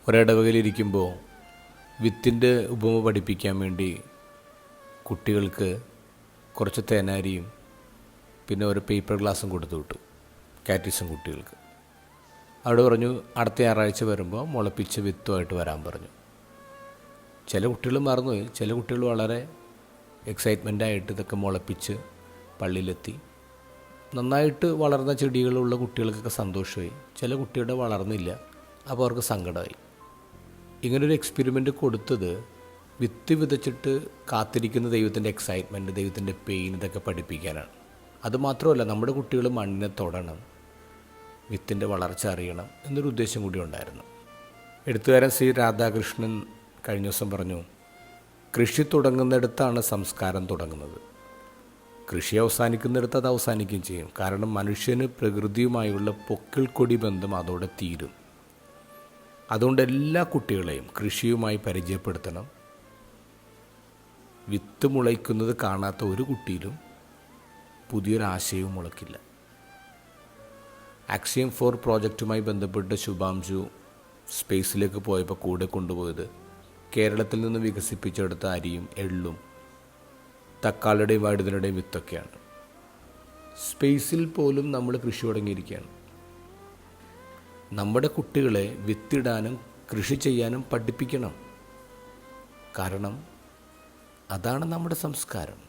ഒരിടവകയിലിരിക്കുമ്പോൾ വിത്തിൻ്റെ ഉപമ പഠിപ്പിക്കാൻ വേണ്ടി കുട്ടികൾക്ക് കുറച്ച് തേനാരിയും പിന്നെ ഒരു പേപ്പർ ഗ്ലാസും കൊടുത്തു വിട്ടു. കാറ്റിസം കുട്ടികൾക്ക്. അവിടെ പറഞ്ഞു അടുത്ത ഞായറാഴ്ച വരുമ്പോൾ മുളപ്പിച്ച് വിത്തുമായിട്ട് വരാൻ പറഞ്ഞു. ചില കുട്ടികൾ മറന്നുപോയി. ചില കുട്ടികൾ വളരെ എക്സൈറ്റ്മെൻറ്റായിട്ട് ഇതൊക്കെ മുളപ്പിച്ച് പള്ളിയിലെത്തി. നന്നായിട്ട് വളർന്ന ചെടികളുള്ള കുട്ടികൾക്കൊക്കെ സന്തോഷമായി. ചില കുട്ടികളുടെ വളർന്നില്ല, അപ്പോൾ അവർക്ക് സങ്കടമായി. ഇങ്ങനൊരു എക്സ്പെരിമെൻ്റ് കൊടുത്തത് വിത്ത് വിതച്ചിട്ട് കാത്തിരിക്കുന്ന ദൈവത്തിൻ്റെ എക്സൈറ്റ്മെൻറ്റ്, ദൈവത്തിൻ്റെ പെയിൻ ഇതൊക്കെ പഠിപ്പിക്കാനാണ്. അതുമാത്രമല്ല, നമ്മുടെ കുട്ടികൾ മണ്ണിനെ തൊടണം, വിത്തിൻ്റെ വളർച്ച അറിയണം എന്നൊരു ഉദ്ദേശം കൂടി ഉണ്ടായിരുന്നു. എഴുത്തുകാരൻ സി രാധാകൃഷ്ണൻ കഴിഞ്ഞ ദിവസം പറഞ്ഞു, കൃഷി തുടങ്ങുന്നിടത്താണ് സംസ്കാരം തുടങ്ങുന്നത്. കൃഷി അവസാനിക്കുന്നിടത്ത് അത് അവസാനിക്കുകയും ചെയ്യും. കാരണം മനുഷ്യന് പ്രകൃതിയുമായുള്ള പൊക്കിൾക്കൊടി ബന്ധം അതോടെ തീരും. അതുകൊണ്ട് എല്ലാ കുട്ടികളെയും കൃഷിയുമായി പരിചയപ്പെടുത്തണം. വിത്ത് മുളയ്ക്കുന്നത് കാണാത്ത ഒരു കുട്ടിയിലും പുതിയൊരാശയവും മുളയ്ക്കില്ല. ആക്സിയം 4 പ്രോജക്റ്റുമായി ബന്ധപ്പെട്ട് ശുഭാംശു സ്പേസിലേക്ക് പോയപ്പോൾ കൂടെ കൊണ്ടുപോയത് കേരളത്തിൽ നിന്ന് വികസിപ്പിച്ചെടുത്ത അരിയും എള്ളും തക്കാളിയുടെയും വഴുതനയുടെയും വിത്തൊക്കെയാണ്. സ്പേസിൽ പോലും നമ്മൾ കൃഷി തുടങ്ങിയിരിക്കുകയാണ്. നമ്മുടെ കുട്ടികളെ വിത്തിടാനും കൃഷി ചെയ്യാനും പഠിപ്പിക്കണം. കാരണം അതാണ് നമ്മുടെ സംസ്കാരം.